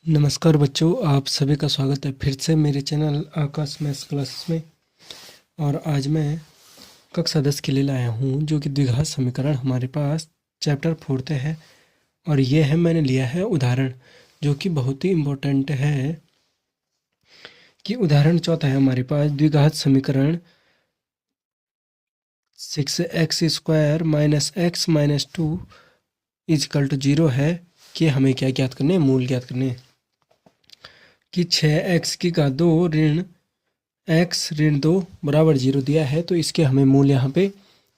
नमस्कार बच्चों, आप सभी का स्वागत है फिर से मेरे चैनल आकाश मैथ्स क्लासेस में। और आज मैं कक्षा 10 के लिए लाया हूँ जो कि द्विघात समीकरण हमारे पास चैप्टर 4 है। और ये है, मैंने लिया है उदाहरण जो कि बहुत ही इम्पोर्टेंट है। कि उदाहरण चौथा है हमारे पास द्विघात समीकरण 6x² - x - 2 = 0 है कि हमें क्या ज्ञात करने हैं, मूल ज्ञात करने हैं। कि 6x² ऋण x ऋण 2 बराबर 0 दिया है, तो इसके हमें मूल यहाँ पे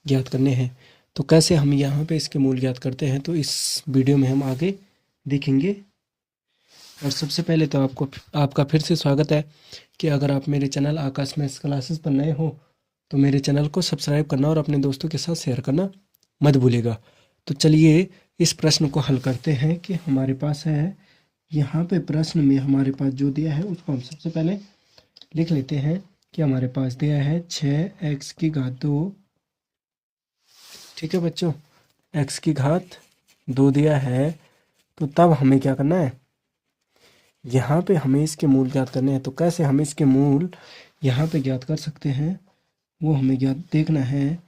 ज्ञात करने हैं। तो कैसे हम यहाँ पे इसके मूल ज्ञात करते हैं, तो इस वीडियो में हम आगे देखेंगे। और सबसे पहले तो आपका फिर से स्वागत है कि अगर आप मेरे चैनल आकाश मैथ्स क्लासेस पर नए हो तो मेरे चैनल को सब्सक्राइब करना और अपने दोस्तों के साथ शेयर करना मत भूलिएगा। तो चलिए इस प्रश्न को हल करते हैं। कि हमारे पास है, यहाँ पे प्रश्न में हमारे पास जो दिया है उसको हम सबसे पहले लिख लेते हैं। कि हमारे पास दिया है 6x²। ठीक है बच्चों, x² दिया है। तो तब हमें क्या करना है, यहाँ पे हमें इसके मूल ज्ञात करने हैं। तो कैसे हम इसके मूल यहाँ पे ज्ञात कर सकते हैं, वो हमें ज्ञात देखना है।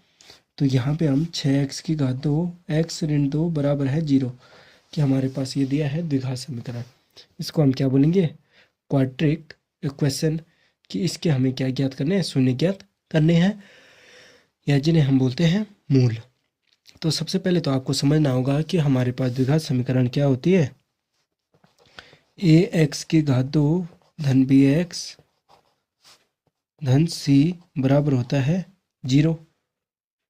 तो यहाँ पे हम 6x² x ऋण 2 बराबर है 0 कि हमारे पास ये दिया है द्विघात समीकरण। इसको हम क्या बोलेंगे, क्वाड्रेटिक इक्वेशन। कि इसके हमें क्या ज्ञात करने हैं, शून्य ज्ञात करने हैं, या जिन्हें हम बोलते हैं मूल। तो सबसे पहले तो आपको समझना होगा कि हमारे पास द्विघात समीकरण क्या होती है। ax² धन bx धन c बराबर होता है 0।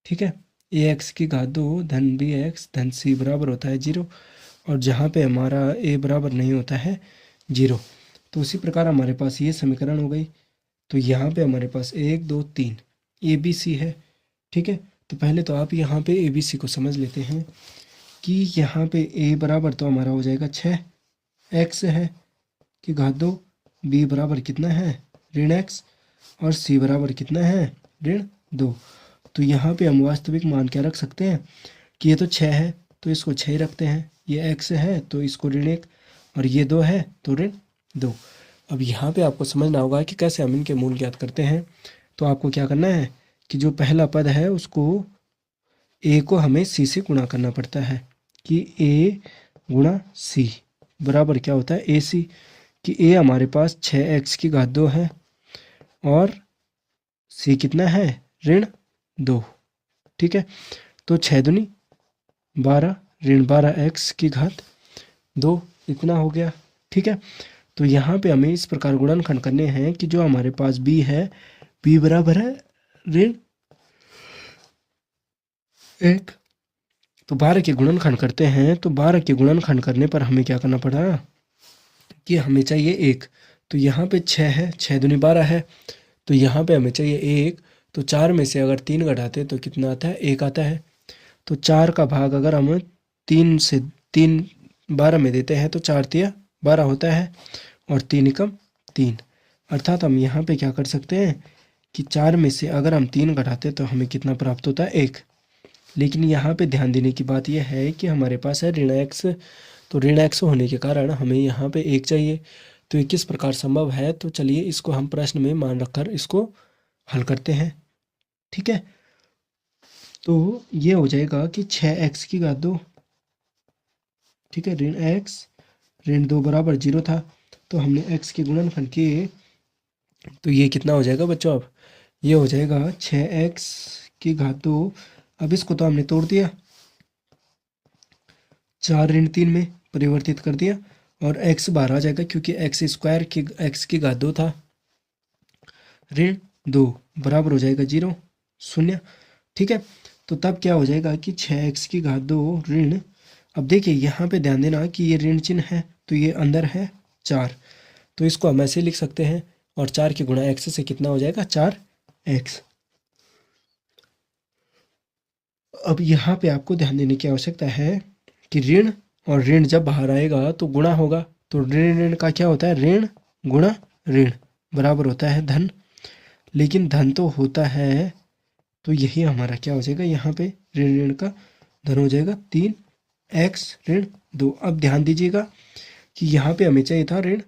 ठीक है, ax² धन bx धन c बराबर होता है 0। और जहाँ पे हमारा a बराबर नहीं होता है 0, तो उसी प्रकार हमारे पास ये समीकरण हो गई। तो यहाँ पे हमारे पास 1 2 3 ABC है। ठीक है, तो पहले तो आप यहाँ पे ABC को समझ लेते हैं। कि यहाँ पे a बराबर तो हमारा हो जाएगा 6x है कि घात 2, b बराबर कितना है ऋण x, और c बराबर कितना है ऋण 2। तो यहाँ पे हम वास्तविक मान क्या रख सकते हैं कि ये तो 6 है तो इसको 6 ही रखते हैं, ये x है तो इसको ऋण 1, और ये 2 है तो ऋण 2। अब यहाँ पे आपको समझना होगा कि कैसे हम इनके मूल ज्ञात करते हैं। तो आपको क्या करना है कि जो पहला पद है उसको a को हमें c से गुणा करना पड़ता है। कि a गुणा c बराबर क्या होता है ac। कि a हमारे पास 6x² है और c कितना है ऋण 2। ठीक है, तो 6 दूनी 12 ऋण 12x², इतना हो गया। ठीक है, तो यहाँ पे हमें इस प्रकार गुणनखंड करने हैं कि जो हमारे पास b है, b बराबर है ऋण 1। तो 12 के गुणनखंड करते हैं, तो 12 के गुणनखंड करने पर हमें क्या करना पड़ा कि हमें चाहिए 1। तो यहाँ पे 6 है, 6 दूनी 12 है, तो यहाँ पे हमें चाहिए 1। तो 4 में से अगर 3 घटाते तो कितना आता है, 1 आता है। तो 4 का भाग अगर हम 3 12 में देते हैं तो 4 तिया 12 होता है, और 3 एकम 3। अर्थात हम यहाँ पे क्या कर सकते हैं कि 4 में से अगर हम 3 घटाते तो हमें कितना प्राप्त होता है, 1। लेकिन यहाँ पे ध्यान देने की बात यह है कि हमारे पास है ऋण x। तो ऋण x होने के कारण हमें यहाँ पे 1 चाहिए। तो ये किस प्रकार संभव है, तो चलिए इसको हम प्रश्न में मान रखकर इसको हल करते हैं। ठीक है, तो ये हो जाएगा कि 6x²। ठीक है, ऋण x ऋण 2 बराबर 0 था, तो हमने x के गुणनखंड किए। तो ये कितना हो जाएगा बच्चों, अब ये हो जाएगा 6x²। अब इसको तो हमने तोड़ दिया, 4 ऋण 3 में परिवर्तित कर दिया, और x बाहर आ जाएगा क्योंकि x² था ऋण 2 बराबर हो जाएगा 0 0। ठीक है, तो तब क्या हो जाएगा कि 6x² ऋण, अब देखिए यहाँ पे ध्यान देना कि ये ऋण चिन्ह है तो ये अंदर है 4, तो इसको हम ऐसे लिख सकते हैं। और 4 के गुणा x से कितना हो जाएगा, 4x। अब यहाँ पे आपको ध्यान देने की आवश्यकता है कि ऋण और ऋण जब बाहर आएगा तो गुणा होगा। तो ऋण ऋण का क्या होता है, ऋण गुणा ऋण बराबर होता है धन। लेकिन धन तो होता है, तो यही हमारा क्या हो जाएगा, यहाँ पे ऋण ऋण का धन हो जाएगा 3x ऋण 2। अब ध्यान दीजिएगा कि यहाँ पे हमें चाहिए था ऋण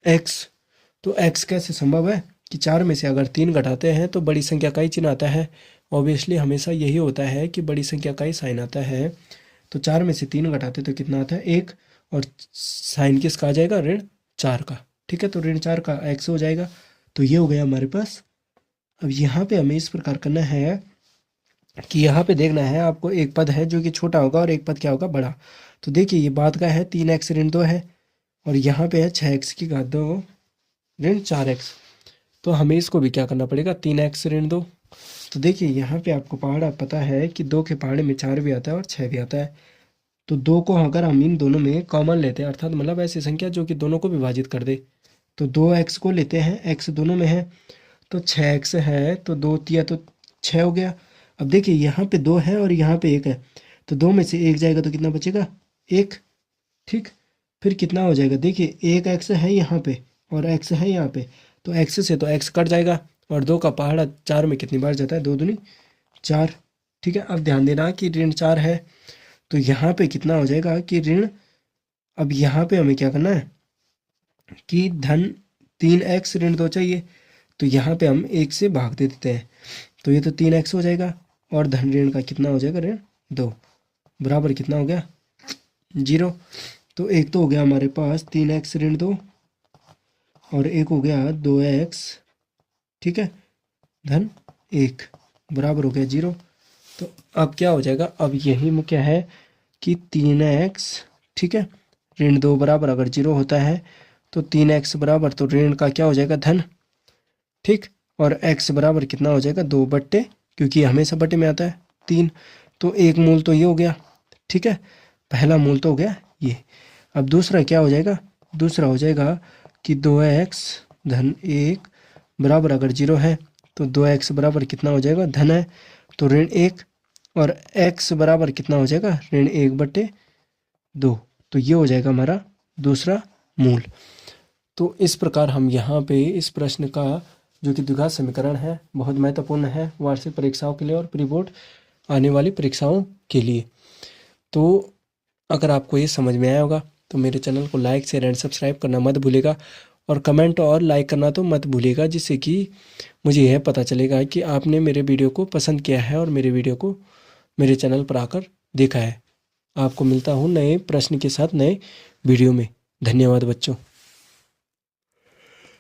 एक्स। तो एक्स कैसे संभव है कि 4 में से अगर 3 घटाते हैं तो बड़ी संख्या का ही चिन्ह आता है। ऑब्वियसली हमेशा यही होता है कि बड़ी संख्या का ही साइन आता है। तो 4 में से 3 घटाते तो कितना आता है 1, और साइन किसका आ जाएगा ऋण 4 का। ठीक है, तो ऋण 4 का एक्स हो जाएगा। तो ये हो गया हमारे पास। अब यहाँ पे हमें इस प्रकार करना है कि यहाँ पे देखना है आपको, एक पद है जो कि छोटा होगा और एक पद क्या होगा बड़ा। तो देखिए ये बात का है 3x ऋण 2 है, और यहाँ पे है 6x की घात 2 ऋण 4x। तो हमें इसको भी क्या करना पड़ेगा 3x ऋण 2। तो देखिए यहाँ पे आपको पहाड़ा पता है कि 2 के पहाड़े में 4 भी आता है और 6 भी आता है। तो 2 को अगर हम इन दोनों में कॉमन लेते हैं, अर्थात मतलब ऐसी संख्या जो कि दोनों को विभाजित कर दे, तो 2x को लेते हैं, x दोनों में है, तो 6x है, तो 2 तिया तो 6 हो गया। अब देखिए यहाँ पे 2 है और यहाँ पे 1 है, तो 2 में से 1 जाएगा तो कितना बचेगा 1। ठीक, फिर कितना हो जाएगा, देखिए 1 x है यहाँ पे और x है यहाँ पे, तो x से तो x कट जाएगा, और 2 का पहाड़ा 4 में कितनी बार जाता है 2 दूनी 4। ठीक है, अब ध्यान देना कि ऋण 4 है, तो यहाँ पे कितना हो जाएगा कि ऋण, अब यहाँ पे हमें क्या करना है कि धन 3x ऋण 2 चाहिए, तो यहाँ पे हम 1 से भाग दे देते हैं, तो ये तो 3x हो जाएगा, और धन ऋण का कितना हो जाएगा ऋण 2 बराबर कितना हो गया 0। तो एक तो हो गया हमारे पास 3x ऋण 2, और एक हो गया 2x, ठीक है, धन 1 बराबर हो गया 0। तो अब क्या हो जाएगा, अब यही मुख्य है कि 3x, ठीक है, ऋण 2 बराबर अगर 0 होता है तो 3x बराबर, तो ऋण का क्या हो जाएगा धन, ठीक, और x बराबर कितना हो जाएगा 2 बट्टे, क्योंकि हमेशा बट्टे में आता है 3, तो एक मूल तो ये हो गया। ठीक है, पहला मूल तो हो गया ये। अब दूसरा क्या हो जाएगा, दूसरा हो जाएगा कि 2x धन 1 बराबर अगर 0 है तो 2x बराबर कितना हो जाएगा धन है, तो ऋण 1, और x बराबर कितना हो जाएगा ऋण 1 बट्टे 2, तो ये हो जाएगा हमारा दूसरा मूल। तो इस प्रकार हम यहाँ पे इस प्रश्न का जो कि द्विघात समीकरण है बहुत महत्वपूर्ण है वार्षिक परीक्षाओं के लिए और प्री बोर्ड आने वाली परीक्षाओं के लिए। तो अगर आपको ये समझ में आया होगा तो मेरे चैनल को लाइक शेयर एंड सब्सक्राइब करना मत भूलिएगा, और कमेंट और लाइक करना तो मत भूलिएगा, जिससे कि मुझे यह पता चलेगा कि आपने मेरे वीडियो को पसंद किया है और मेरे वीडियो को मेरे चैनल पर आकर देखा है। आपको मिलता हूँ नए प्रश्न के साथ नए वीडियो में। धन्यवाद बच्चों।